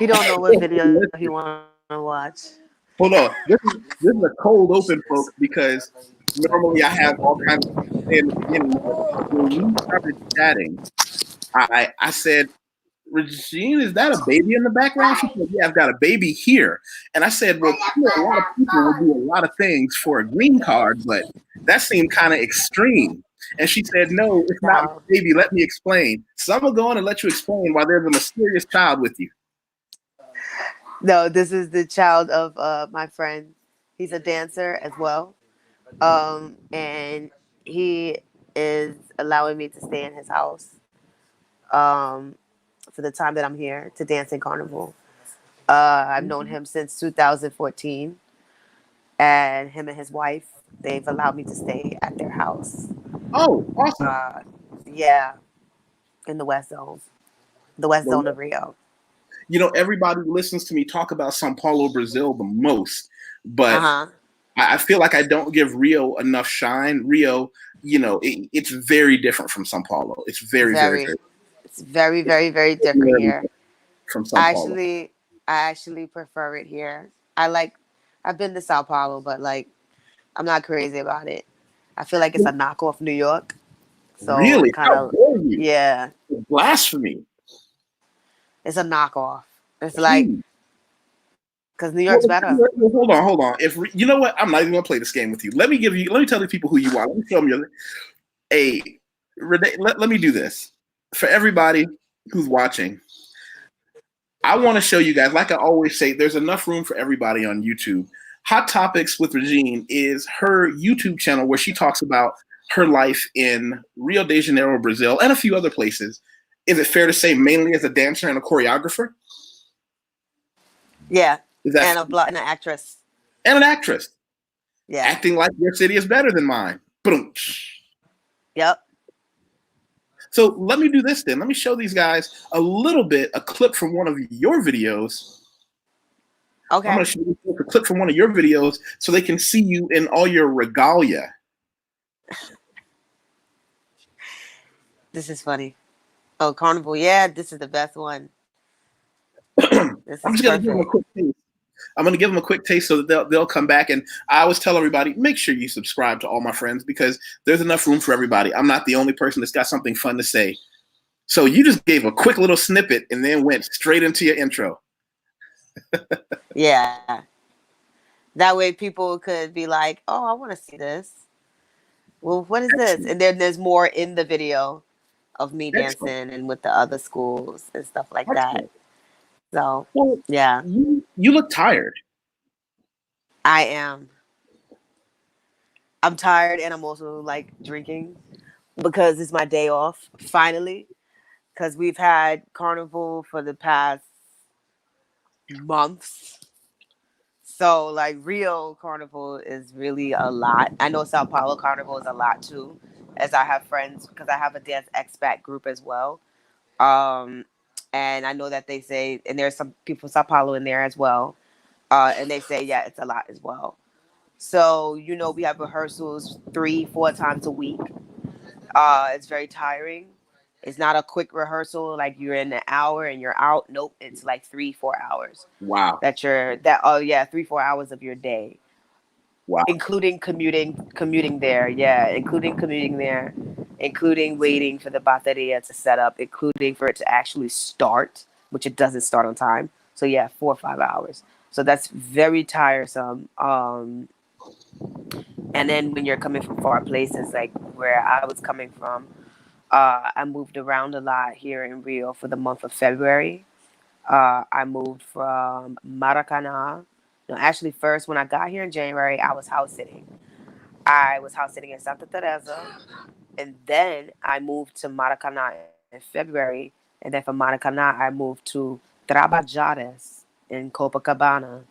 He don't know what video he want to watch. Hold on. This is a cold open, folks, because normally I have all kinds of things to say in the beginning. But when we started chatting, I said, Regine, is that a baby in the background? She said, yeah, I've got a baby here. And I said, well, you know, a lot of people will do a lot of things for a green card, but that seemed kind of extreme. And she said, no, it's not No, my baby. Let me explain. So I'm going to go on and let you explain why there's a mysterious child with you. no, this is the child of my friend. He's a dancer as well. And he is allowing me to stay in his house um, for the time that I'm here to dance in carnival. I've known him since 2014, and him and his wife, they've allowed me to stay at their house. Oh, awesome. Uh, yeah, in the West Zone of Rio. You know, everybody who listens to me talk about Sao Paulo, Brazil the most, Uh but huh. I feel like I don't give Rio enough shine. Rio, you know, it's very different from Sao Paulo. It's very, very, Very, very it's very, very, very different different here. from Sao I Paulo. actually, I actually prefer it here. I like. I've been to Sao Paulo, but like, I'm not crazy about it. I feel like it's a knockoff New York, so it's Really? kind How of dare you? yeah, Blasphemy. it's a knockoff. It's like Please. because New Well, York's better. hold on, hold on. If you know what, I'm not even gonna play this game with you. Let me tell the people who you are. Let me show them your. Hey, let me do this for everybody who's watching. I want to show you guys, like I always say, there's enough room for everybody on YouTube. Hot Topics with Regine is her YouTube channel where she talks about her life in Rio de Janeiro, Brazil, and a few other places. Is it fair to say mainly as a dancer and a choreographer? Yeah, Is that and an actress. and an actress Yeah. acting like your city is better than mine? Boom. Yep. So let me do this then. Let me show these guys a clip from one of your videos. I'm going Okay. to show you a clip from one of your videos so they can see you in all your regalia. This is funny. Oh, Carnival. Yeah, this is the best one. This I'm is just going to give them a perfect. quick taste. I'm going to give them a quick taste so that they'll come back. And I always tell everybody, make sure you subscribe to all my friends because there's enough room for everybody. I'm not the only person that's got something fun to say. So you just gave a quick little snippet and then went straight into your intro. Yeah. That way people could be like, oh, I want to see this. Well, what is this? Excellent. And then there's more in the video of me Excellent. dancing and with the other schools and stuff like that. Excellent. So, Well, yeah, you look tired. I am. I'm tired and I'm also like drinking because it's my day off finally. Because we've had carnival for the past months. So like Rio Carnival is really a lot. I know Sao Paulo Carnival is a lot too, as I have friends because I have a dance expat group as well. Um, and I know that they say, and there's some people from Sao Paulo in there as well. And they say, yeah, it's a lot as well. So we have rehearsals 3, 4 times a week. It's very tiring. It's not a quick rehearsal like you're in an hour and you're out. Nope, it's like 3, 4 hours Wow. that oh yeah 3, 4 hours of your day, Wow. including commuting there. Yeah, including commuting there, including waiting for the bateria to set up, including for it to actually start, which it doesn't start on time. So yeah, 4 or 5 hours. So that's very tiresome. And then when you're coming from far places, like where I was coming from, I moved around a lot here in Rio for the month of February. I moved from Maracana. No, actually, first when I got here in January, I was house sitting. I was house sitting in Santa Teresa, and then I moved to Maracana in February, and then from Maracana I moved to Trabajares in Copacabana,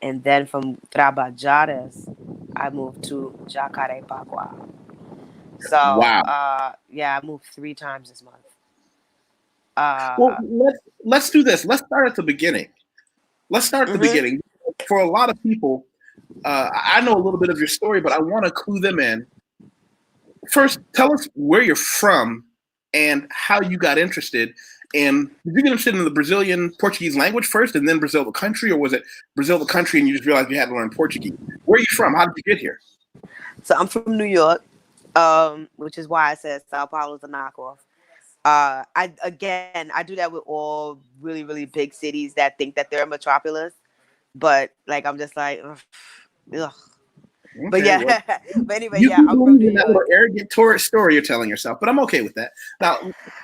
and then from Trabajares I moved to Jacarepaguá. So Wow. yeah, I moved 3 times this month. Well, Uh, let's do this. Let's start at the beginning. Let's start at the mhm. beginning. For a lot of people, I know a little bit of your story, but I want to clue them in. First, tell us where you're from and how you got interested. And did you get interested in the Brazilian Portuguese language first, and then Brazil the country, or was it Brazil the country and you just realized you had to learn Portuguese? Where are you from? How did you get here? So I'm from New York, which is why I said Sao Paulo's a knockoff. I do that with all really, really big cities that think that they're a metropolis, but like I'm just like, ugh. Ugh. Okay, But yeah, well, but anyway, you yeah, I'm from believe New in that little York. arrogant tourist story you're telling yourself, but I'm okay with that. Now,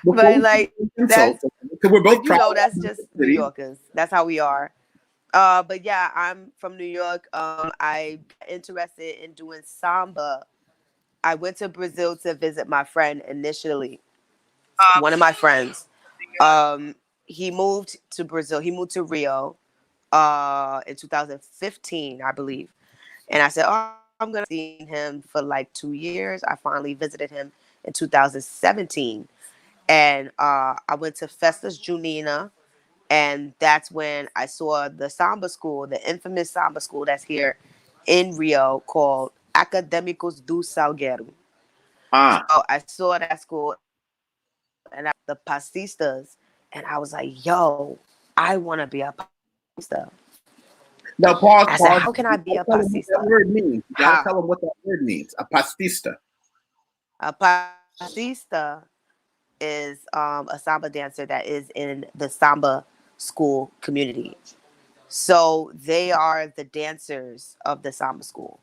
before But we like insult, that's, because we're both but you proud know, of that's the just New city. Yorkers. That's how we are. But yeah, I'm from New York. I got interested in doing samba. I went to Brazil to visit my friend initially. One of my friends. Um, he moved to Brazil. He moved to Rio in 2015, I believe. And I said, "Oh, I'm gonna see him for like 2 years." I finally visited him in 2017, and I went to Festas Junina, and that's when I saw the samba school, the infamous samba school that's here in Rio called Acadêmicos do Salgueiro. Ah, So I saw that school and the pastistas, and I was like, "Yo, I want to be a pastista." now pause, I said, pause. "How can I You be gotta a tell them what that pastista?" word means. You gotta tell How? them what that word means. A pastista. A pastista is a samba dancer that is in the samba school community. So they are the dancers of the samba school.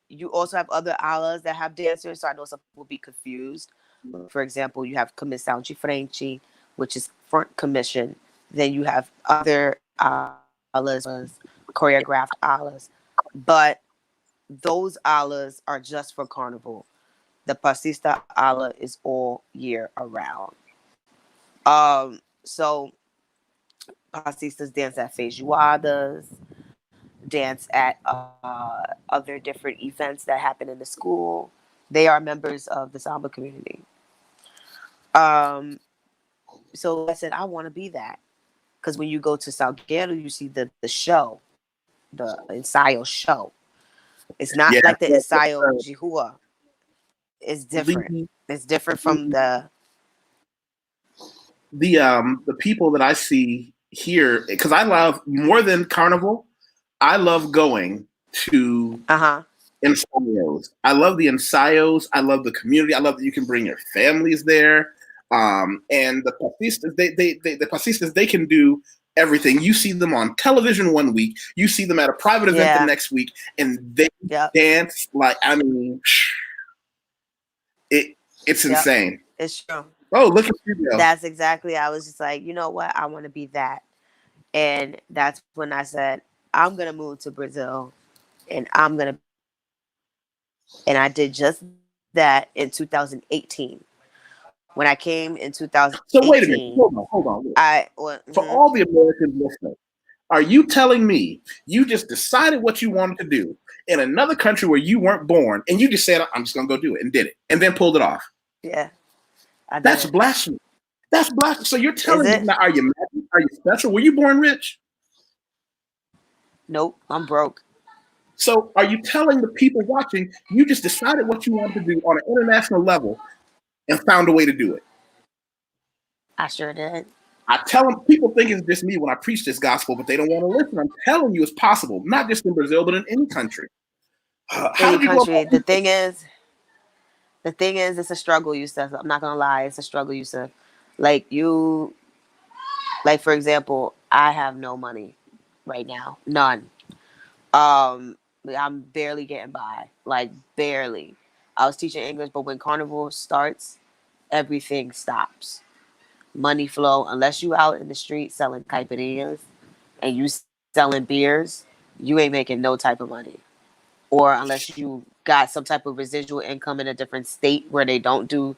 You also have other alas that have dancers, so I know some people will be confused. Like, for example, you have comissão de frente, which is front commission. Then you have other alas, choreographed alas. But those alas are just for carnival. The pasista ala is all year around. So pasistas dance at feijoadas, dance at other different events that happen in the school. They are members of the samba community. Um, so I said I want to be that because when you go to Salguero, you see the show, the ensayo show. It's not Yeah. like the ensayo Uh, jihua. It's different. the It's different from the the people that I see here, because I love more than carnival. I love going to uh-huh. ensayos. I love the ensayos. I love the community. I love that you can bring your families there. And the pasistas, the pasistas, they can do everything. You see them on television one week. You see them at a private event the Yeah. next week, and they Yep. dance like, I mean, it's Yep. insane. It's true. Oh, look at you go. That's exactly. I was just like, you know what? I want to be that. And that's when I said, I'm gonna move to Brazil and I'm gonna be that. And I did just that in 2018. When I came in So wait a minute. 2018, Hold on. For mhm. all the American listeners, are you telling me you just decided what you wanted to do in another country where you weren't born, and you just said, "I'm just gonna go do it," and did it, and then pulled it off? Yeah, I That's did. blasphemy. That's blasphemy. So you're Is telling me it? now? Are you magic? Are you special? Were you born rich? Nope, I'm broke. So are you telling the people watching you just decided what you wanted to do on an international level and found a way to do it? I sure did. I tell them, people think it's just me when I preach this gospel, but they don't want to listen. I'm telling you, it's possible, not just in Brazil, but in any country. How Any did you go country. about The thing is, it's a struggle, Yusef. I'm not gonna lie, it's a struggle, Yusef. Like you, like for example, I have no money right now, none. Um, I'm barely getting by, like barely. I was teaching English, but when carnival starts, everything stops. Money flow unless you out in the street selling caipirinhas and you selling beers, you ain't making no type of money. Or unless you got some type of residual income in a different state where they don't do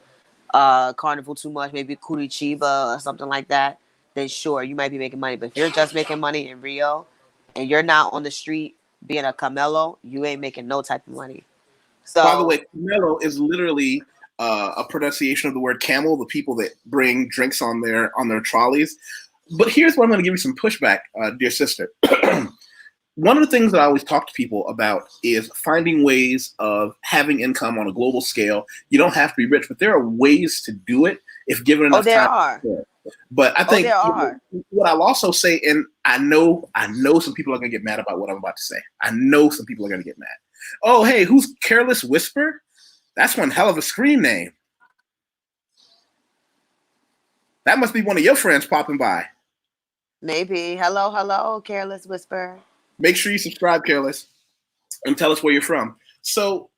carnival too much, maybe Curitiba or something like that, then sure, you might be making money. But if you're just making money in Rio and you're not on the street being a Camelo, you ain't making no type of money. By the So, way, Camelo is literally a pronunciation of the word camel, the people that bring drinks on their trolleys. But here's where I'm going to give you some pushback, dear sister. One of the things that I always talk to people about is finding ways of having income on a global scale. You don't have to be rich, but there are ways to do it. if given Oh, enough there time. are. But I Oh, think there are. what I'll also say, and I know some people are gonna get mad about what I'm about to say. I know some people are gonna get mad. Oh, hey, who's Careless Whisper? That's one hell of a screen name. That must be one of your friends popping by. Maybe. Hello, hello, Careless Whisper. Make sure you subscribe, Careless, and tell us where you're from. So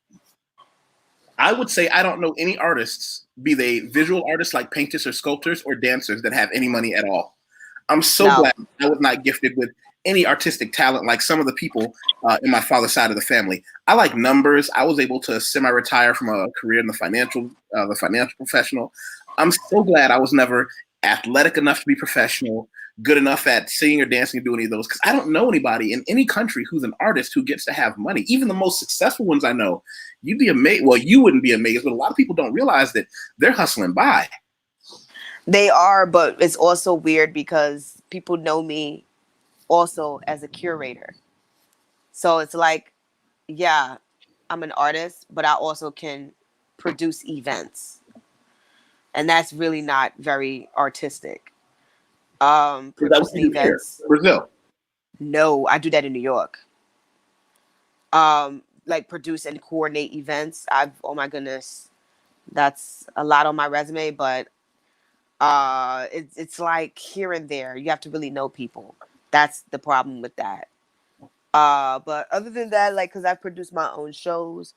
I would say I don't know any artists, be they visual artists like painters or sculptors or dancers, that have any money at all. I'm so No. glad I was not gifted with any artistic talent like some of the people in my father's side of the family. I like numbers. I was able to semi-retire from a career in the financial professional. I'm so glad I was never athletic enough to be professional, good enough at singing or dancing or do any of those, because I don't know anybody in any country who's an artist who gets to have money. Even the most successful ones I know, you'd be amazed. Well, you wouldn't be amazed, but a lot of people don't realize that they're hustling by. They are, but it's also weird because people know me also as a curator. So it's like, yeah, I'm an artist, but I also can produce events. And that's really not very artistic. Is that what Producing you do here, events. Brazil? No, I do that in New York. Like produce and coordinate events. Oh my goodness, that's a lot on my resume, but it's like here and there. You have to really know people. That's the problem with that. But other than that, like, because I've produced my own shows,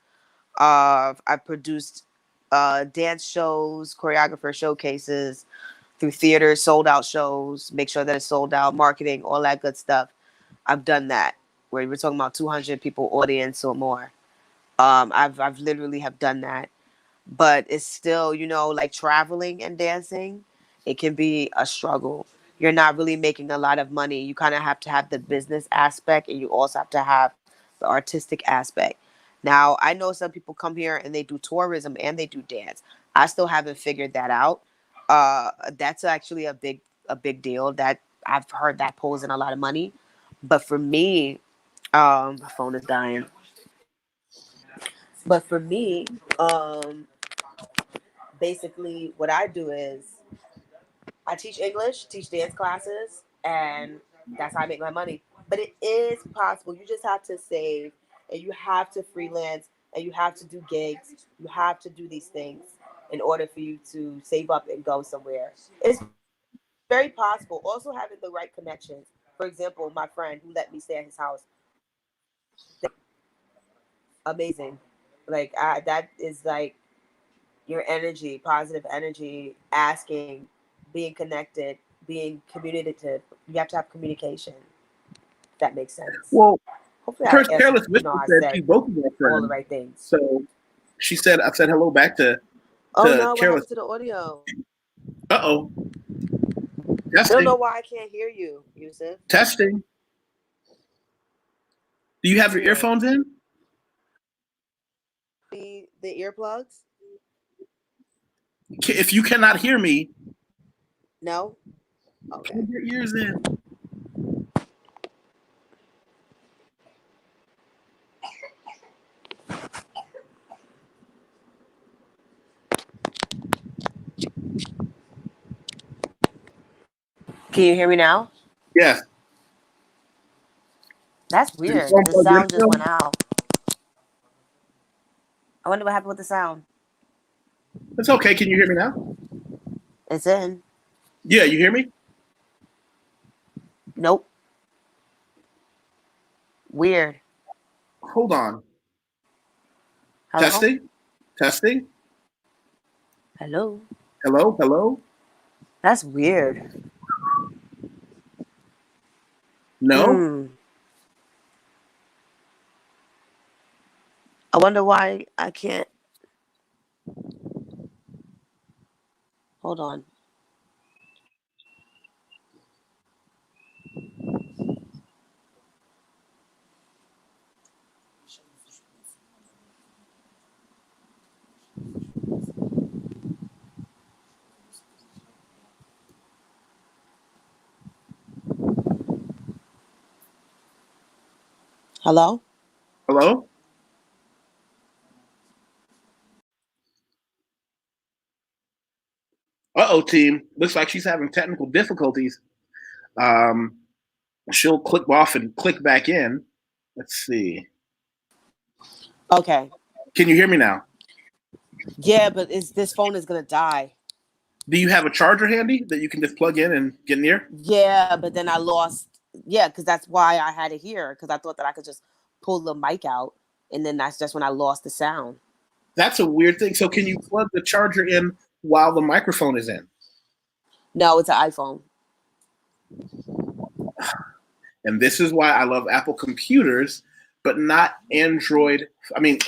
I've produced dance shows, choreographer showcases through theaters, sold out shows, make sure that it's sold out, marketing, all that good stuff. I've done that. Where we're talking about 200 people audience or more. I've literally have done that, but it's still, like traveling and dancing, it can be a struggle. You're not really making a lot of money. You kind of have to have the business aspect, and you also have to have the artistic aspect. Now, I know some people come here and they do tourism and they do dance. I still haven't figured that out. That's actually a big deal that I've heard that pulls in a lot of money. But for me, my phone is dying. But for me, um, basically what I do is I teach English, teach dance classes, and that's how I make my money. But it is possible. You just have to save, and you have to freelance, and you have to do gigs. You have to do these things in order for you to save up and go somewhere. It's very possible. Also having the right connections. For example, my friend who let me stay at his house, amazing. Like that is like your energy, positive energy, asking, being connected, being communicative. You have to have communication. If that makes sense. Well, Hopefully, I first, answered. Careless Whisper I said said she's both of their all the friends. right things. So she said, I said hello back to Oh no! What Careless. happened to the audio? Uh-oh. I don't know Testing. why I can't hear you, Yusef. Testing. Do you have your Weird. earphones in? The earplugs? If you cannot hear me, No. Okay. plug your ears in. Can you hear me now? Yes. That's Did your weird. phone The plug in sound just still? went out. I wonder what happened with the sound. It's okay. Can you hear me now? It's in. Yeah, you hear me? Nope. Weird. Hold on. Hello. Testing. Testing. Hello. Hello. Hello. That's weird. No. I wonder why I can't. Hold on. Hello? Hello. Uh-oh, team. Looks like she's having technical difficulties. She'll click off and click back in. Let's see. Okay. Can you hear me now? Yeah, but this phone is gonna die. Do you have a charger handy that you can just plug in and get near? Yeah, but then I lost. Yeah, because that's why I had it here, because I thought that I could just pull the mic out, and then that's just when I lost the sound. That's a weird thing. So can you plug the charger in while the microphone is in? No, it's an iPhone. And this is why I love Apple computers, but not Android.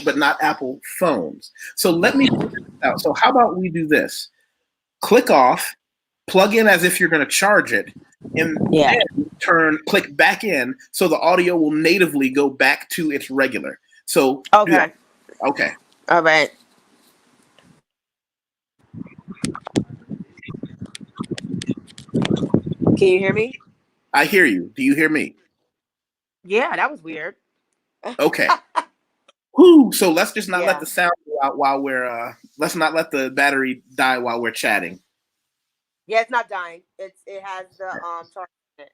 But not Apple phones. So let me figure this out. So how about we do this? Click off, plug in as if you're going to charge it, and Yeah. then click back in, so the audio will natively go back to its regular. So Okay. Okay. All right. Can you hear me? I hear you. Do you hear me? Yeah, that was weird. Okay. Whew. So let's just not let Yeah. the sound go out while we're let's not let the battery die while we're chatting. Yeah, it's not dying. It has the charge in it.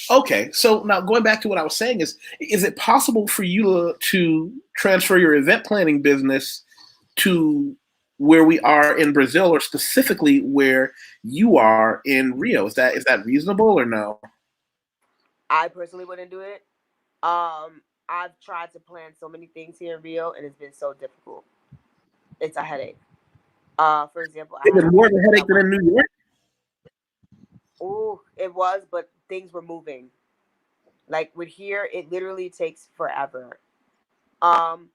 Okay. So now going back to what I was saying is it possible for you to transfer your event planning business to where we are in Brazil, or specifically where you are in Rio? Is that reasonable or no? I personally wouldn't do it. I've tried to plan so many things here in Rio, and it's been so difficult. It's a headache. For example, I Is had it an more of a event that I headache than wanted. in New York? Oh, it was, but things were moving. Like with here, it literally takes forever. Um,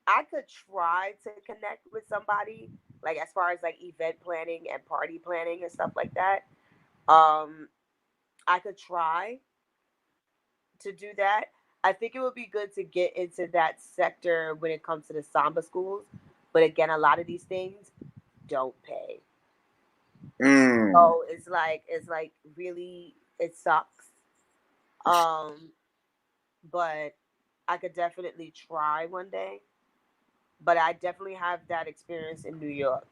I could try to connect with somebody, like as far as like event planning and party planning and stuff like that. Um, I could try to do that. I think it would be good to get into that sector when it comes to the Samba schools. But again, a lot of these things don't pay. Mm. So it's like really it sucks. Um, but I could definitely try one day. But I definitely have that experience in New York,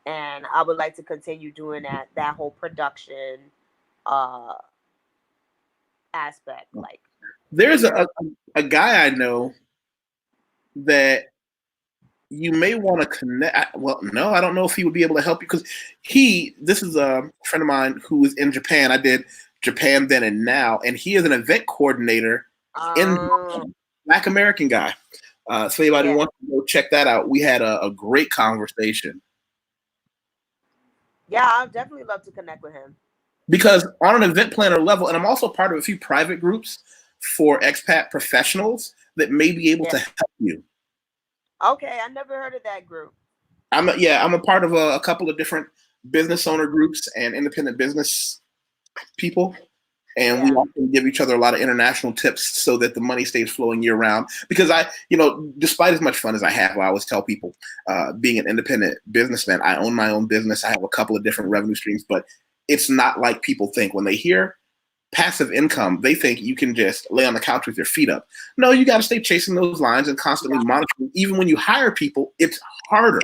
and I would like to continue doing that whole production uh aspect. Like There's here, a guy I know that you may want to connect. Well, no, I don't know if he would be able to help you, because this is a friend of mine who is in Japan. I did Japan then and now, and he is an event coordinator in Black American guy. So anybody yeah, wants to go check that out. We had a great conversation, yeah, I'd definitely love to connect with him. because on an event planner level, and I'm also part of a few private groups for expat professionals that may be able Yeah. to help you. Okay, I never heard of that group. I'm a part of a couple of different business owner groups and independent business people, and we Yeah. often give each other a lot of international tips so that the money stays flowing year round. Because despite as much fun as I have, I always tell people, being an independent businessman, I own my own business. I have a couple of different revenue streams, but it's not like people think. When they hear passive income, they think you can just lay on the couch with your feet up. No, you got to stay chasing those lines and constantly monitoring. Even when you hire people, it's harder.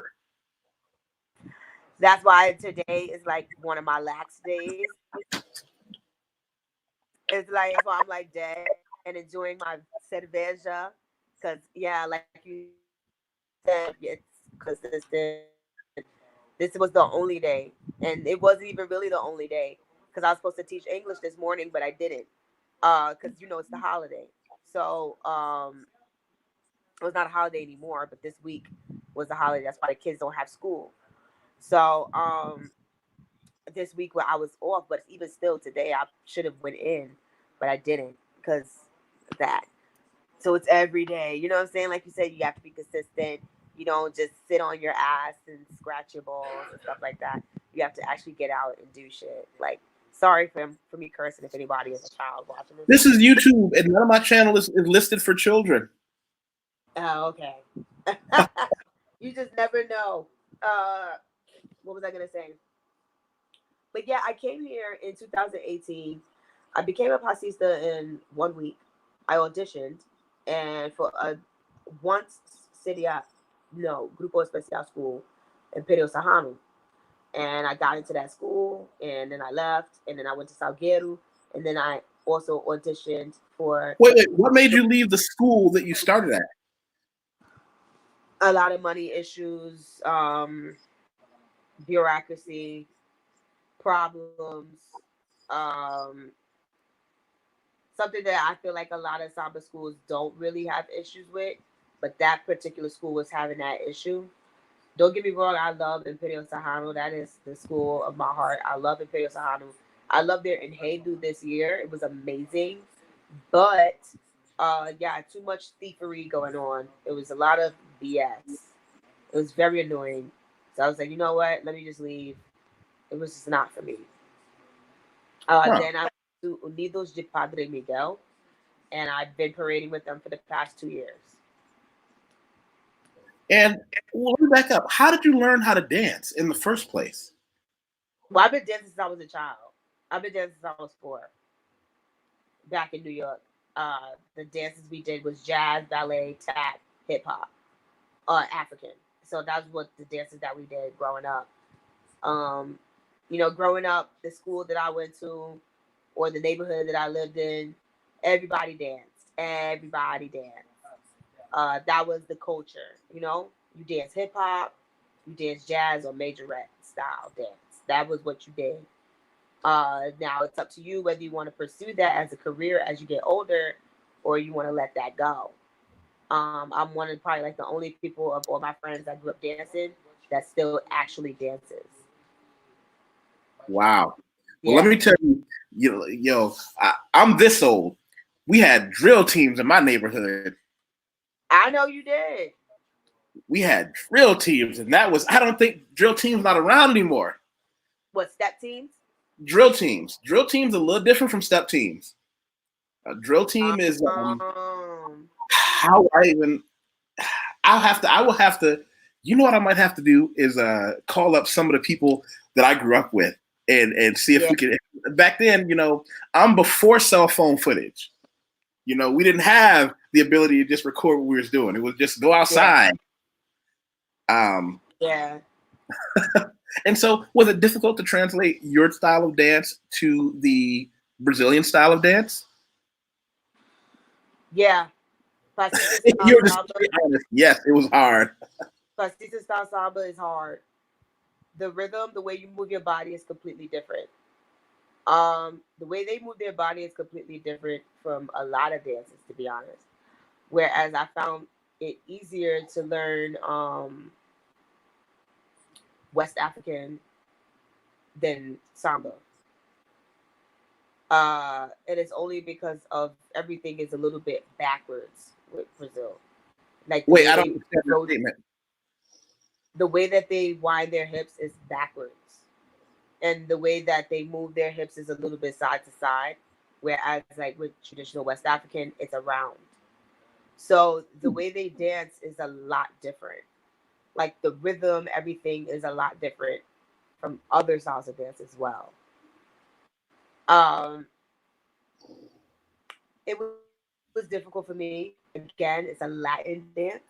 That's why today is like one of my lax days. It's like that's why I'm like dead and enjoying my cerveja. Cause yeah, like you said, it's consistent. This was the only day, and it wasn't even really the only day because I was supposed to teach English this morning, but I didn't. Because it's the holiday, so it was not a holiday anymore. But this week was the holiday. That's why the kids don't have school. So this week where I was off, but even still today I should have went in, but I didn't because of that. So it's every day. You know what I'm saying? Like you said, you have to be consistent. You don't just sit on your ass and scratch your balls and stuff like that. You have to actually get out and do shit. Like, sorry for me cursing if anybody is a child watching this. This is YouTube, and none of my channel is listed for children. Oh, okay. You just never know. What was I gonna say? But yeah, I came here in 2018. I became a pasista in 1 week. I auditioned, and for a once city no Grupo Especial school in Perio Sahano. and I got into that school, and then I left, and then I went to Salguero, and then I also auditioned for Wait. What made you leave the school that you started at? a lot of money issues, bureaucracy, problems, um, something that I feel like a lot of Samba schools don't really have issues with, but that particular school was having that issue. Don't get me wrong, I love Imperial Sahano. That is the school of my heart. I love Imperial Sahano. I loved their Enhedu this year. It was amazing. But yeah, too much thievery going on. It was a lot of BS. It was very annoying. So I was like, you know what? Let me just leave. It was just not for me. Huh. Then I went to Unidos de Padre Miguel, and I've been parading with them for the past 2 years. And well, let me back up. How did you learn how to dance in the first place? Well, I've been dancing since I was a child. I've been dancing since I was 4, back in New York. The dances we did was jazz, ballet, tap, hip hop, African. So that's what the dances that we did growing up. Um, growing up, the school that I went to or the neighborhood that I lived in, everybody danced. Everybody danced. That was the culture. You dance hip hop, you dance jazz or majorette style dance. That was what you did. Now it's up to you whether you want to pursue that as a career as you get older, or you want to let that go. I'm one of probably like the only people of all my friends that grew up dancing that still actually dances. Wow. Well, let Yeah, me tell you, I'm this old. We had drill teams in my neighborhood. I know you did. We had drill teams, and that was, I don't think drill teams not around anymore. What, step teams? Drill teams. Drill teams are a little different from step teams. A drill team is how I even I will have to, you know what I might have to do is call up some of the people that I grew up with and see if Yeah, we could. Back then, I'm before cell phone footage. We didn't have the ability to just record what we was doing. It was just go yeah, outside. Um, yeah. and so was it difficult to translate your style of dance to the Brazilian style of dance? Yeah. Pasista style You're just samba. honest. Yes, it was hard. Pasista style samba is hard. The rhythm, the way you move your body is completely different. The way they move their body is completely different from a lot of dances, to be honest. Whereas I found it easier to learn West African than samba. It is only because of everything is a little bit backwards with Brazil. Like the Wait, way I don't they understand that rot- statement. the way that they wind their hips is backwards, and the way that they move their hips is a little bit side to side. Whereas like with traditional West African, it's around. So the way they dance is a lot different. Like the rhythm, everything is a lot different from other styles of dance as well. Um, it was difficult for me. Again, it's a Latin dance.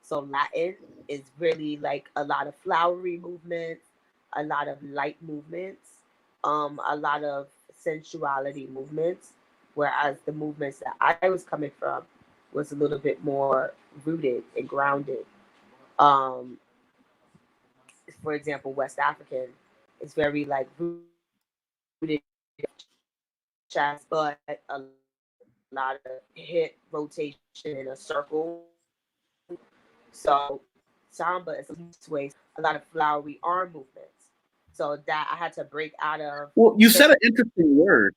So Latin is really like a lot of flowery movements, a lot of light movements, a lot of sensuality movements. Whereas the movements that I was coming from was a little bit more rooted and grounded. Um, for example, West African is very like rooted chest, but a lot of hip rotation in a circle. So samba is sway, a lot of flowery arm movements. So that I had to break out of Well, you certain, said an interesting word.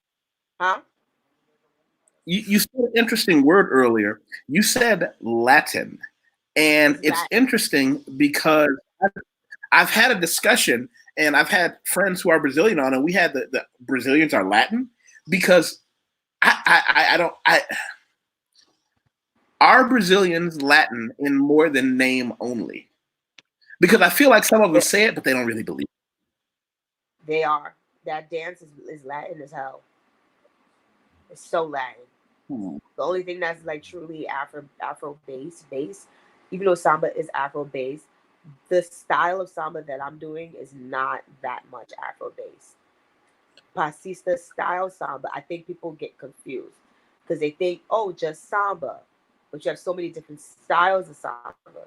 huh? You said an interesting word earlier. You said Latin. And It's it's Latin. interesting because I've had a discussion and I've had friends who are Brazilian on, and we had the Brazilians are Latin because I don't, are Brazilians Latin in more than name only? Because I feel like some of them They, say it, but they don't really believe they are. That dance is Latin as hell. It's so Latin. it. Hmm. The only thing that's like truly Afro based, even though samba is Afro based, The style of samba that I'm doing is not that much Afro based. Pasista style samba, I think people get confused because they think, oh, just samba. But you have so many different styles of samba.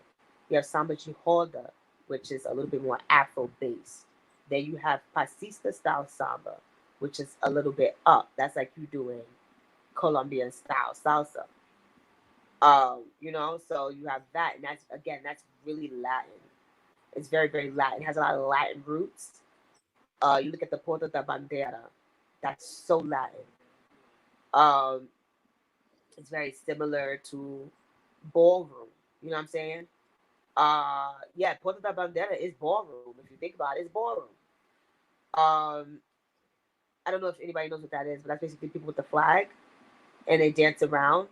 You have samba chihoda, which is a little bit more Afro based. Then you have pasista style samba, which is a little bit up. That's like you doing Colombian style salsa. So you have that, and that's really Latin. It's very, very Latin. It has a lot of Latin roots. You look at the Porta da Bandera, that's so Latin. Um, it's very similar to ballroom. You know what I'm saying? Yeah, Porta da Bandera is ballroom. If you think about it, it's ballroom. Um, I don't know if anybody knows what that is, but that's basically people with the flag and they dance around.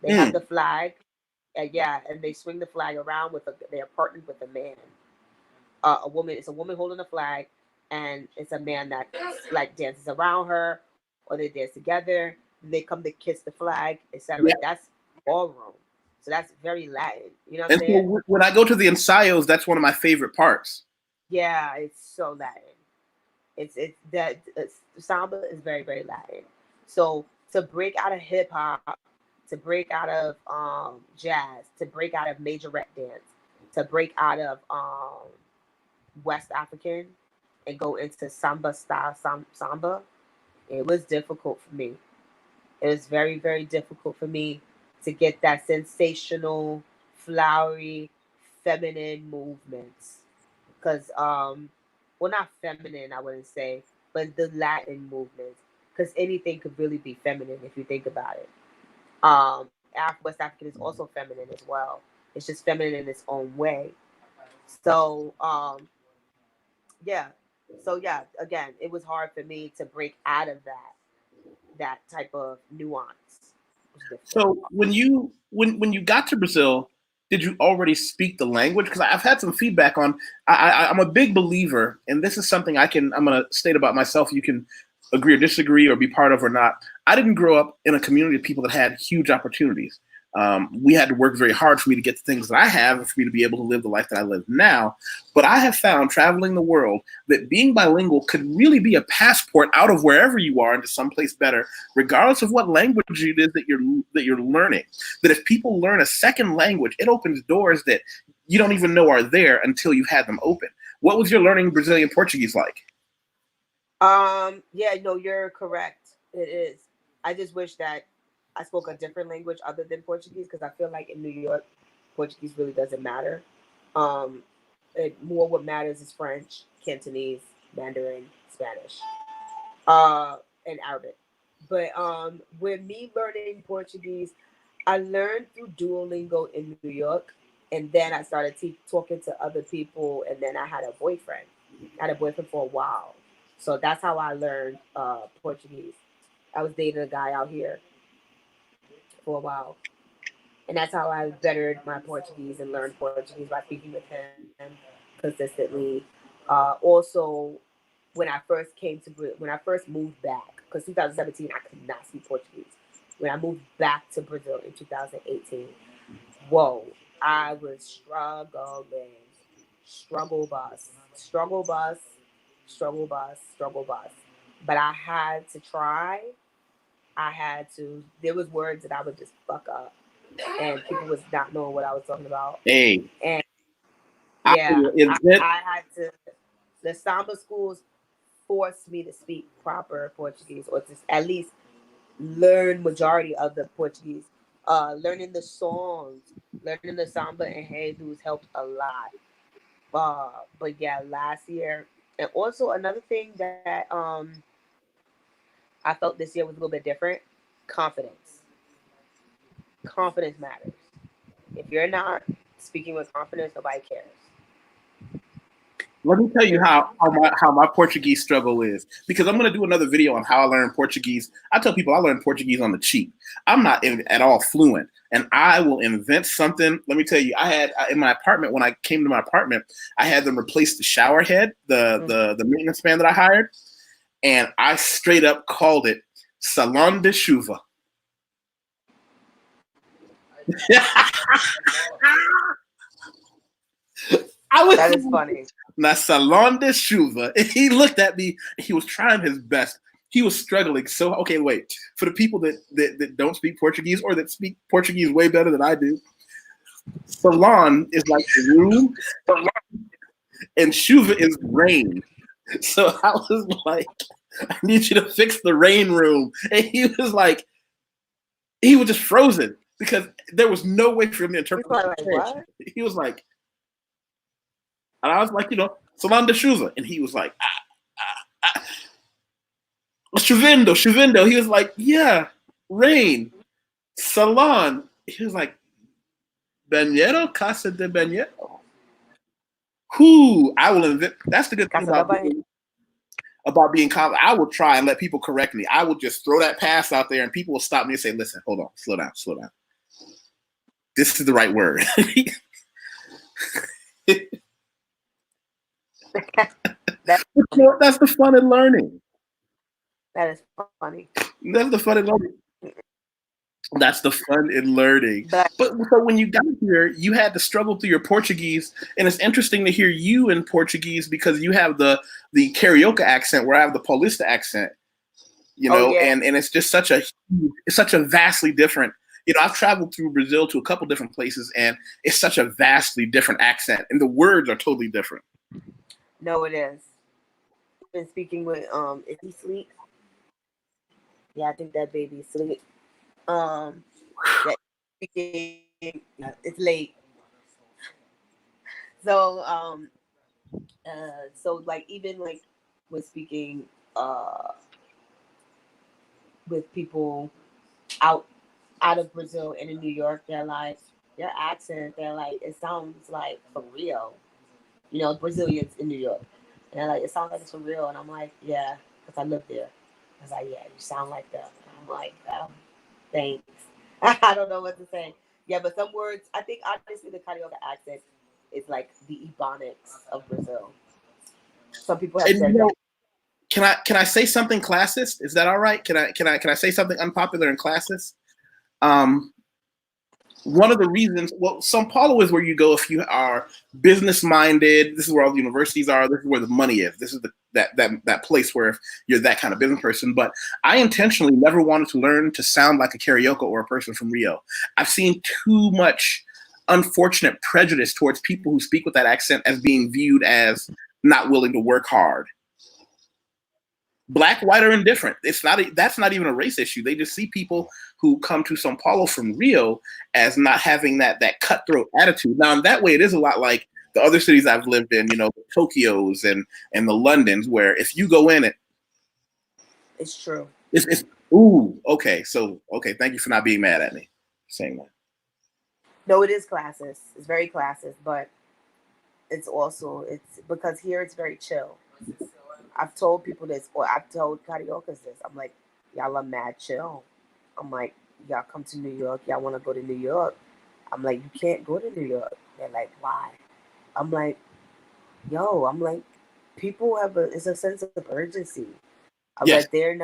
They have Mm. the flag, and yeah, and they swing the flag around they're partnered with a man. A woman. It's a woman holding a flag, and it's a man that like dances around her, or they dance together. And they come to kiss the flag, etc. Yeah. That's ballroom. So that's very Latin. You know what I'm And saying? so when I go to the ensayos, that's one of my favorite parts. Yeah, it's so Latin. Samba is very, very Latin. So to break out of hip hop, to break out of jazz, to break out of majorette dance, to break out of West African and go into samba style samba, it was difficult for me. It was very, very difficult for me to get that sensational, flowery, feminine movements. Because, well, not feminine, I wouldn't say, but the Latin movements. Because anything could really be feminine if you think about it. West African is also feminine as well. It's just feminine in its own way. So, yeah. So yeah, again, it was hard for me to break out of that type of nuance. It was difficult. So when you got to Brazil, did you already speak the language? Because I've had some feedback on. I'm a big believer, and this is something I'm going to state about myself. You can agree or disagree or be part of or not. I didn't grow up in a community of people that had huge opportunities. We had to work very hard for me to get the things that I have and for me to be able to live the life that I live now. But I have found traveling the world that being bilingual could really be a passport out of wherever you are into someplace better, regardless of what language it is that you're learning. That if people learn a second language, it opens doors that you don't even know are there until you've had them open. What was your learning Brazilian Portuguese like? Yeah, no, you're correct. It is. I just wish that I spoke a different language other than Portuguese because I feel like in New York, Portuguese really doesn't matter. Um, more what matters is French, Cantonese, Mandarin, Spanish, and Arabic. But with me learning Portuguese, I learned through Duolingo in New York, and then I started talking to other people, and then I had a boyfriend. I had a boyfriend for a while, so that's how I learned Portuguese. I was dating a guy out here for a while, and that's how I bettered my Portuguese and learned Portuguese by speaking with him consistently. Also, when I first moved back, because 2017 I could not speak Portuguese. When I moved back to Brazil in 2018, whoa, I was struggling, struggle bus, struggle bus, struggle bus, struggle bus. But I had to try. I had to. There was words that I would just fuck up, and people was not knowing what I was talking about. Hey, And I yeah, will admit, I had to. The samba schools forced me to speak proper Portuguese, or to at least learn majority of the Portuguese. Learning the songs, learning the samba and Jesus helped a lot. But yeah, last year, and also another thing that I felt this year was a little bit different. Confidence. Confidence matters. If you're not speaking with confidence, nobody cares. let me tell you Period. how my Portuguese struggle is, because I'm going to do another video on how I learned Portuguese. I tell people I learned Portuguese on the cheap. I'm not at all fluent, and I will invent something. Let me tell you, I had in my apartment, when I came to my apartment, I had them replace the shower head, the maintenance man that I hired, and I straight up called it Salon de Chuva. I was That is funny. na salon de chuva. And he looked at me. He was trying his best. He was struggling. So okay, wait. For the people that don't speak Portuguese or that speak Portuguese way better than I do, salon is like the room, and chuva is rain. So I was like, I need you to fix the rain room. And he was like, he was just frozen because there was no way for him to interpret. Like, what? He was like, and I was like, salon de chuva. And he was like, Chuvindo, Chuvindo. He was like, yeah, rain, salon. He was like, Banheiro, Casa de Banheiro. Who I will invent. That's the good thing about being confident. I will try and let people correct me. I will just throw that pass out there and people will stop me and say, listen, hold on, slow down. This is the right word. That's the fun in learning. That is funny. That's the fun in learning. That's the fun in learning. But so when you got here, you had to struggle through your Portuguese, and it's interesting to hear you in Portuguese because you have the Carioca accent, where I have the Paulista accent. And it's just such a vastly different. I've traveled through Brazil to a couple different places, and it's such a vastly different accent, and the words are totally different. No, it is. I've been speaking with is he asleep? Yeah, I think that baby's asleep. It's late. So so like even like with speaking with people out of Brazil and in New York, they're like their accent, they're like it sounds like for real. Brazilians in New York. And they're like, it sounds like it's for real. And I'm like, yeah, because I live there. I was like, yeah, you sound like that. And I'm like, thanks. I don't know what to say. Yeah, but some words, I think honestly the Carioca accent is like the Ebonics of Brazil. Some people have said that. Can I say something classist? Is that all right? Can I say something unpopular and classist? One of the reasons, São Paulo is where you go if you are business minded. This is where all the universities are. This is where the money is. This is that place where if you're that kind of business person. But I intentionally never wanted to learn to sound like a Carioca or a person from Rio. I've seen too much unfortunate prejudice towards people who speak with that accent as being viewed as not willing to work hard. Black, white, or indifferent. That's not even a race issue. They just see people who come to São Paulo from Rio as not having that cutthroat attitude. Now, in that way, it is a lot like the other cities I've lived in, the Tokyos and the Londons, where if you go in it's true. It's okay. So, okay, thank you for not being mad at me saying that. No, it is classist. It's very classist, but it's because here it's very chill. I've told people this, or I've told Cariocas this. I'm like, y'all are mad chill. I'm like, y'all come to New York. Y'all want to go to New York. I'm like, you can't go to New York. They're like, why? I'm like, people it's a sense of urgency. I'm like, they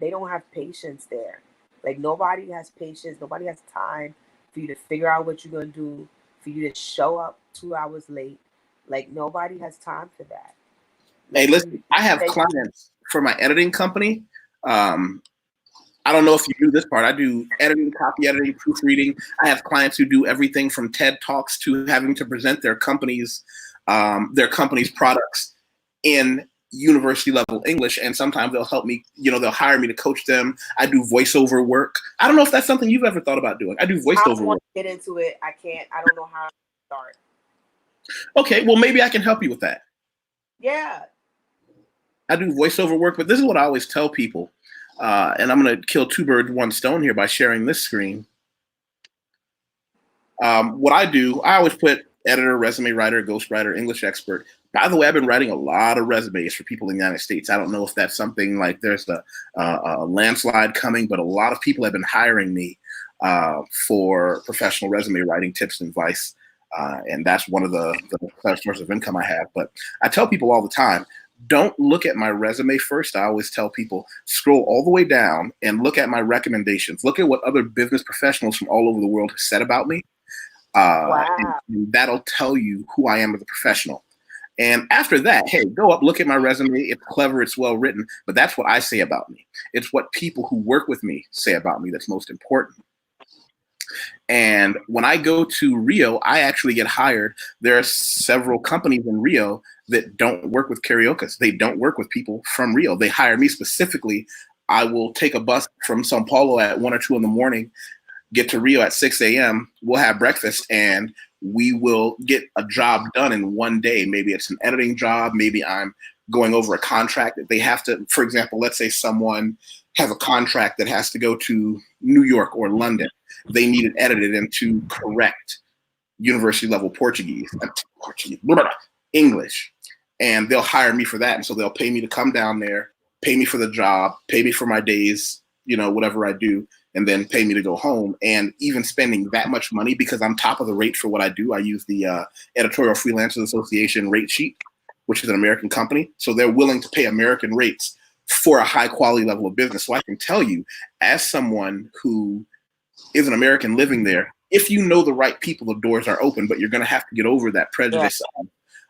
don't have patience there. Like, nobody has patience. Nobody has time for you to figure out what you're going to do, for you to show up 2 hours late. Like, nobody has time for that. Hey, listen, I have clients for my editing company. I don't know if you do this part. I do editing, copy editing, proofreading. I have clients who do everything from TED Talks to having to present their company's products in university level English. And sometimes they'll help me, they'll hire me to coach them. I do voiceover work. I don't know if that's something you've ever thought about doing. I do voiceover work. I get into it. I can't. I don't know how to start. Okay, well, maybe I can help you with that. Yeah. I do voiceover work, but this is what I always tell people. And I'm going to kill two birds, one stone here by sharing this screen. What I do, I always put editor, resume writer, ghostwriter, English expert. By the way, I've been writing a lot of resumes for people in the United States. I don't know if that's something like there's a landslide coming, but a lot of people have been hiring me for professional resume writing tips and advice. And that's one of the sources of income I have. But I tell people all the time, don't look at my resume first. I always tell people, scroll all the way down and look at my recommendations. Look at what other business professionals from all over the world have said about me. Wow. And that'll tell you who I am as a professional. And after that, hey, go up, look at my resume. It's clever, it's well written, but that's what I say about me. It's what people who work with me say about me that's most important. And when I go to Rio, I actually get hired. There are several companies in Rio that don't work with karaoke. They don't work with people from Rio. They hire me specifically. I will take a bus from Sao Paulo at 1 or 2 in the morning, get to Rio at 6 a.m. We'll have breakfast and we will get a job done in one day. Maybe it's an editing job. Maybe I'm going over a contract that they have to, for example, let's say someone has a contract that has to go to New York or London. They need it edited into correct university level English. And they'll hire me for that. And so they'll pay me to come down there, pay me for the job, pay me for my days, whatever I do, and then pay me to go home. And even spending that much money, because I'm top of the rate for what I do, I use the Editorial Freelancers Association rate sheet, which is an American company. So they're willing to pay American rates for a high quality level of business. So I can tell you, as someone who is an American living there, if you know the right people, the doors are open, but you're going to have to get over that prejudice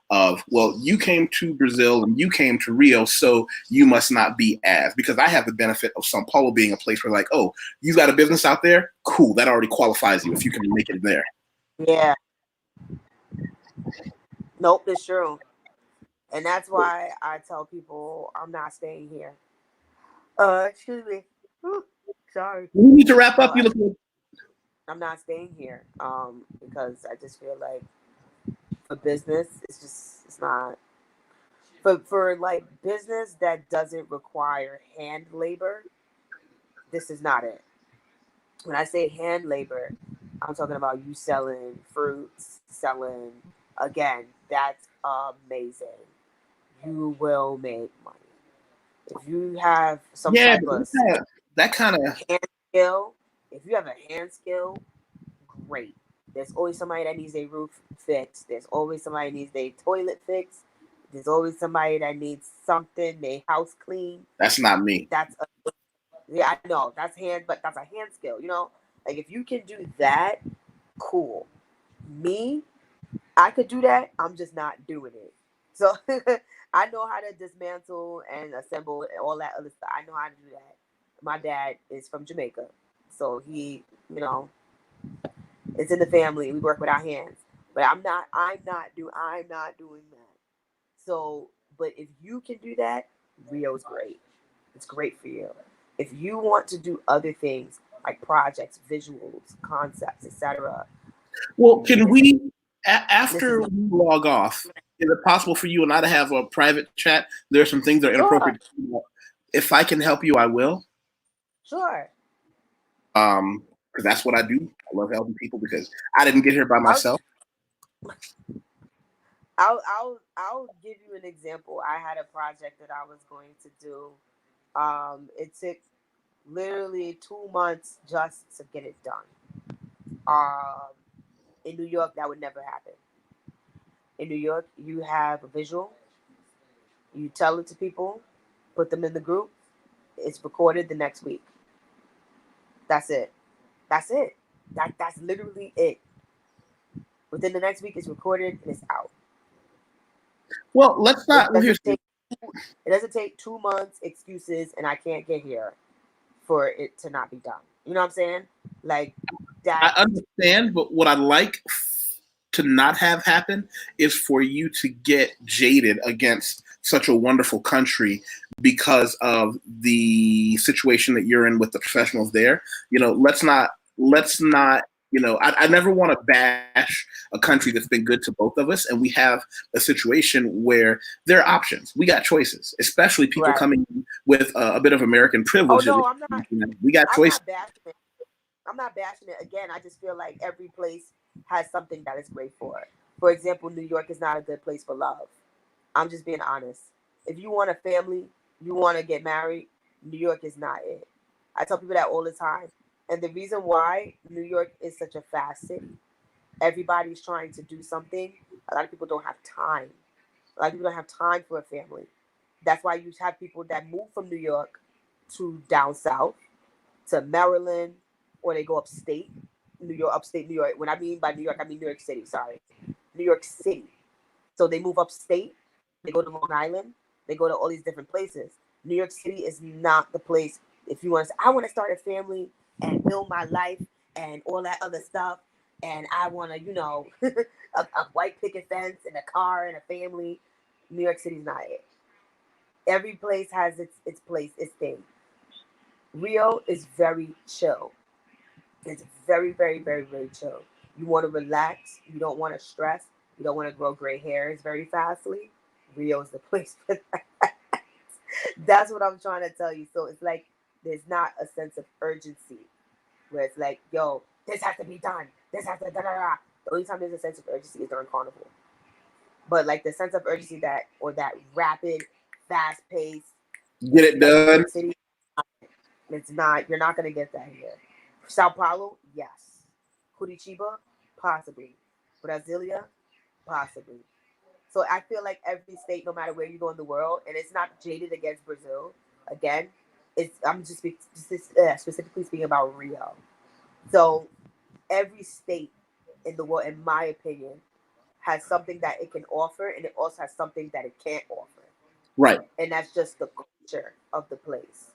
of, well, you came to Brazil and you came to Rio, so you must not be as, because I have the benefit of Sao Paulo being a place where like, oh, you got a business out there? Cool. That already qualifies you if you can make it there. Yeah. Nope, it's true. And that's why I tell people I'm not staying here. Excuse me. Whew, sorry. We need to wrap up. You look good. I'm not staying here. Because I just feel like for business, it's not for like business that doesn't require hand labor, this is not it. When I say hand labor, I'm talking about you selling fruits, selling, again, that's amazing. You will make money. If you have some type of that kind of hand skill, if you have a hand skill, great. There's always somebody that needs their roof fixed. There's always somebody that needs their toilet fixed. There's always somebody that needs something, their house clean. That's not me. Yeah, I know. That's a hand skill, Like if you can do that, cool. Me, I could do that. I'm just not doing it. So I know how to dismantle and assemble all that other stuff. I know how to do that. My dad is from Jamaica. So he, it's in the family. We work with our hands. But I'm not doing that. So, but if you can do that, Rio's great. It's great for you. If you want to do other things like projects, visuals, concepts, etc. Well, can we, after we log off, is it possible for you and I to have a private chat? There are some things that are inappropriate. Sure. If I can help you, I will. Sure. Because that's what I do. I love helping people because I didn't get here by myself. I'll give you an example. I had a project that I was going to do. It took literally 2 months just to get it done. In New York, that would never happen. In New York, you have a visual. You tell it to people, put them in the group. It's recorded the next week. That's it. That's literally it. Within the next week, it's recorded and it's out. Well, let's not. It doesn't take 2 months, excuses, and I can't get here for it to not be done. You know what I'm saying? Like that. I understand, but what I'd like to not have happen is for you to get jaded against such a wonderful country because of the situation that you're in with the professionals there. Let's not. I never want to bash a country that's been good to both of us, and we have a situation where there are options. We got choices, especially people coming with a bit of American privilege. Oh no, I'm not. We got choices. I'm not bashing it. Again, I just feel like every place has something that it's great for. For example, New York is not a good place for love. I'm just being honest. If you want a family, you want to get married, New York is not it. I tell people that all the time. And the reason why New York is such a fast city, everybody's trying to do something. A lot of people don't have time. A lot of people don't have time for a family. That's why you have people that move from New York to down south, to Maryland, or they go upstate New York, upstate New York. When I mean by New York, I mean New York City. Sorry, New York City. So they move upstate. They go to Long Island. They go to all these different places. New York City is not the place. If you want to, I want to start a family and build my life and all that other stuff. And I want to, a white picket fence and a car and a family. New York City's not it. Every place has its place, its thing. Rio is very chill. It's very, very, very, very chill. You want to relax. You don't want to stress. You don't want to grow gray hairs very fastly. Rio is the place for that. That's what I'm trying to tell you. So it's like there's not a sense of urgency where it's like, yo, this has to be done. This has to da da da. The only time there's a sense of urgency is during carnival. But like the sense of urgency that rapid, fast pace, Get it like New done. York City, it's not. You're not gonna get that here. Sao Paulo, yes. Curitiba, possibly. Brasilia, possibly. So I feel like every state, no matter where you go in the world, and it's not jaded against Brazil. Again, I'm just specifically speaking about Rio. So every state in the world, in my opinion, has something that it can offer, and it also has something that it can't offer. Right. And that's just the culture of the place.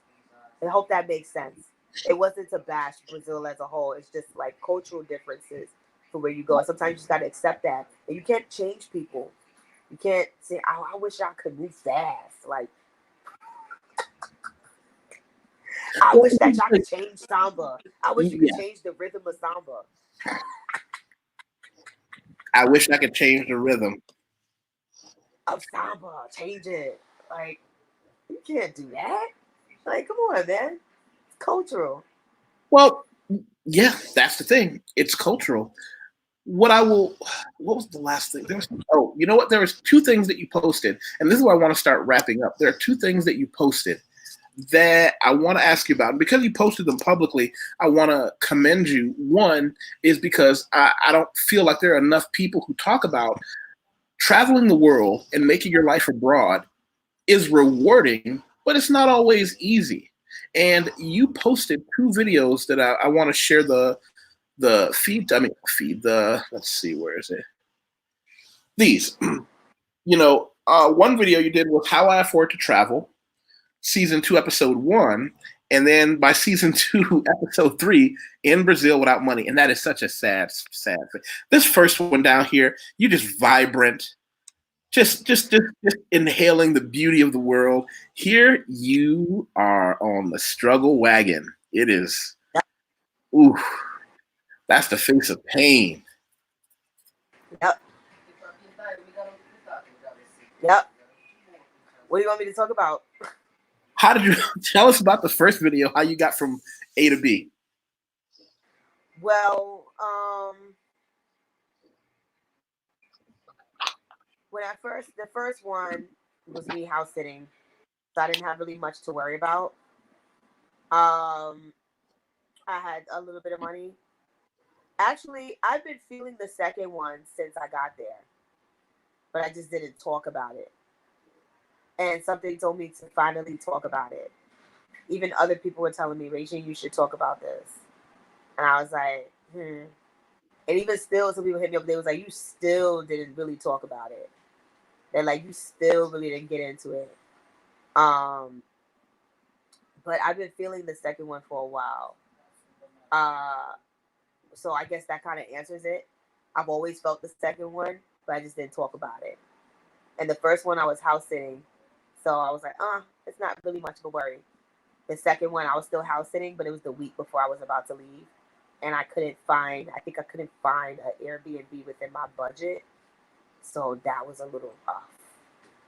I hope that makes sense. It wasn't to bash Brazil as a whole. It's just like cultural differences for where you go. And sometimes you just got to accept that. And you can't change people. You can't say, oh, I wish I could move fast. Like, I wish that y'all could change Samba. I wish you could change the rhythm of Samba. I wish I could change the rhythm of Samba. Change it. Like, you can't do that. Like, come on, man. It's cultural. Well, yeah, that's the thing. It's cultural. What was the last thing? You know what? There was two things that you posted, and this is where I want to start wrapping up. There are two things that you posted that I want to ask you about. And because you posted them publicly, I want to commend you. One is because I don't feel like there are enough people who talk about traveling the world and making your life abroad is rewarding, but it's not always easy. And you posted two videos that I want to share the feed. Let's see, where is it? These, one video you did was how I afford to travel, season 2, episode 1, and then by season 2, episode 3, in Brazil without money. And that is such a sad thing. This first one down here, you just vibrant, just inhaling the beauty of the world. Here you are on the struggle wagon. It is, ooh, that's the face of pain. Yep. Yep. What do you want me to talk about? How did you tell us about the first video? How you got from A to B? Well, the first one was me house sitting, so I didn't have really much to worry about. I had a little bit of money. Actually, I've been feeling the second one since I got there, but I just didn't talk about it. And something told me to finally talk about it. Even other people were telling me, Rachel, you should talk about this. And I was like, And even still, some people hit me up. They was like, you still didn't really talk about it. They're like, you still really didn't get into it. But I've been feeling the second one for a while. So I guess that kind of answers it. I've always felt the second one, but I just didn't talk about it. And the first one I was house sitting. So I was like, it's not really much of a worry. The second one, I was still house sitting, but it was the week before I was about to leave. And I couldn't find an Airbnb within my budget. So that was a little rough.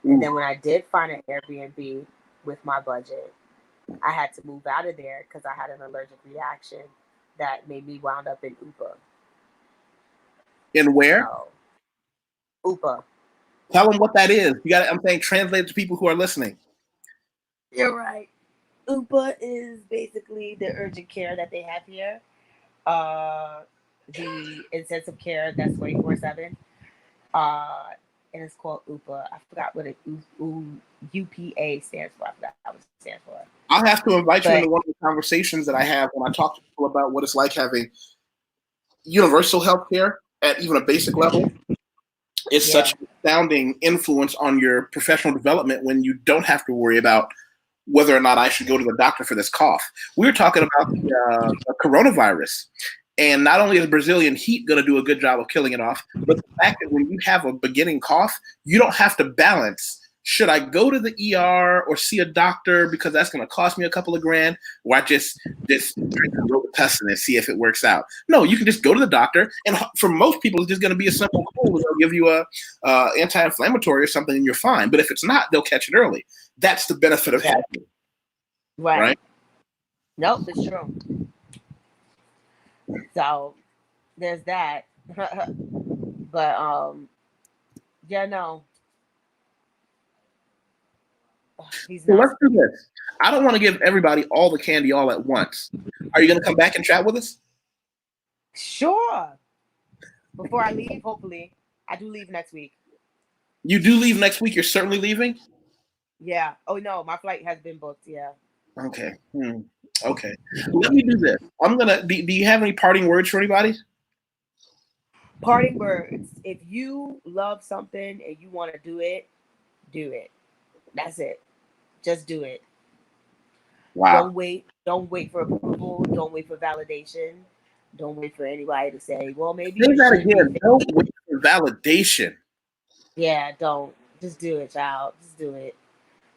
And then when I did find an Airbnb with my budget, I had to move out of there because I had an allergic reaction that made me wound up in UPA. In where? So, UPA. Tell them what that is. I'm saying translate it to people who are listening. You're right. UPA is basically the urgent care that they have here. The intensive care that's 24/7. And it's called UPA. I forgot what UPA stands for. I forgot what it stands for. I'll have to invite you into one of the conversations that I have when I talk to people about what it's like having universal health care at even a basic level is such an astounding influence on your professional development when you don't have to worry about whether or not I should go to the doctor for this cough. We were talking about the coronavirus. And not only is Brazilian heat going to do a good job of killing it off, but the fact that when you have a beginning cough, you don't have to balance. Should I go to the ER or see a doctor because that's going to cost me a couple of grand, or I just drink Robitussin and see if it works out? No, you can just go to the doctor, and for most people, it's just going to be a simple cold. They'll give you a anti-inflammatory or something, and you're fine. But if it's not, they'll catch it early. That's the benefit of having it. Right? Nope, it's true. So there's that. But yeah, no. So let's do this. I don't want to give everybody all the candy all at once. Are you going to come back and chat with us? Sure. Before I leave, hopefully. I do leave next week. You do leave next week? You're certainly leaving? Yeah. Oh, no, my flight has been booked, yeah. Okay. Okay. Let me do this. Do you have any parting words for anybody? Parting words. If you love something and you want to do it, do it. That's it. Just do it. Wow. Don't wait for approval. Don't wait for validation. Don't wait for anybody to say, well, maybe. Say that again. Don't wait for validation. Yeah, don't. Just do it, child. Just do it.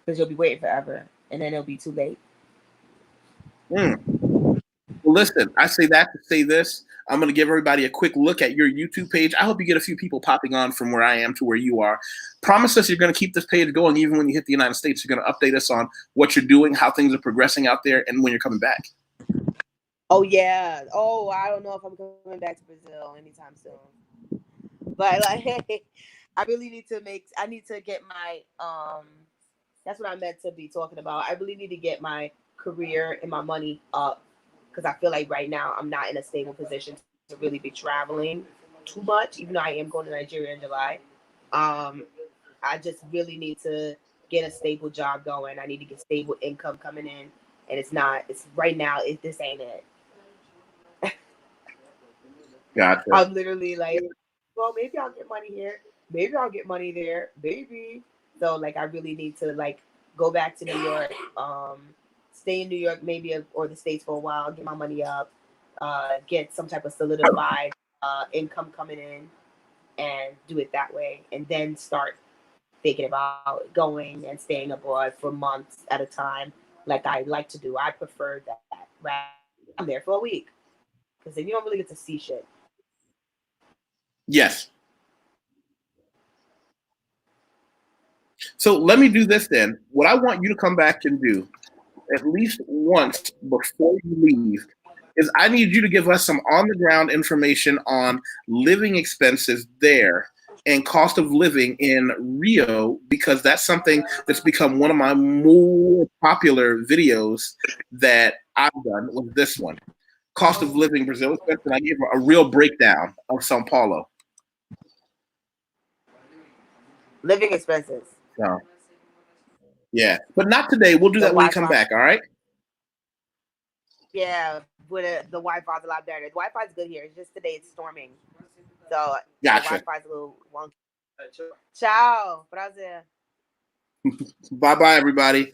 Because you'll be waiting forever. And then it'll be too late. Well, listen, I say that to say this. I'm going to give everybody a quick look at your YouTube page. I hope you get a few people popping on from where I am to where you are. Promise us you're going to keep this page going even when you hit the United States. You're going to update us on what you're doing, how things are progressing out there, and when you're coming back. Oh, yeah. Oh, I don't know if I'm coming back to Brazil anytime soon. But, like, I really need to get my, that's what I meant to be talking about. I really need to get my career and my money up. Because I feel like right now I'm not in a stable position to really be traveling too much, even though I am going to Nigeria in July. I just really need to get a stable job going. I need to get stable income coming in. And it's right now, this ain't it. Gotcha. I'm literally like, well, maybe I'll get money here. Maybe I'll get money there. Maybe. So, like, I really need to, like, go back to New York, stay in New York maybe or the States for a while, get my money up, get some type of solidified income coming in, and do it that way. And then start thinking about going and staying abroad for months at a time like I like to do. I prefer that. Right? I'm there for a week because then you don't really get to see shit. Yes. So let me do this then. What I want you to come back and do at least once before you leave is I need you to give us some on-the-ground information on living expenses there and cost of living in Rio, because that's something that's become one of my more popular videos that I've done with this one. Cost of living Brazil expense, and I gave a real breakdown of São Paulo. Living expenses. So, yeah, but not today. We'll do that when you come back, all right? Yeah, the Wi-Fi's a lot better. The Wi-Fi's good here. It's just today it's storming. So gotcha. The Wi-Fi's a little wonky. Ciao. Prazer. Bye-bye, everybody.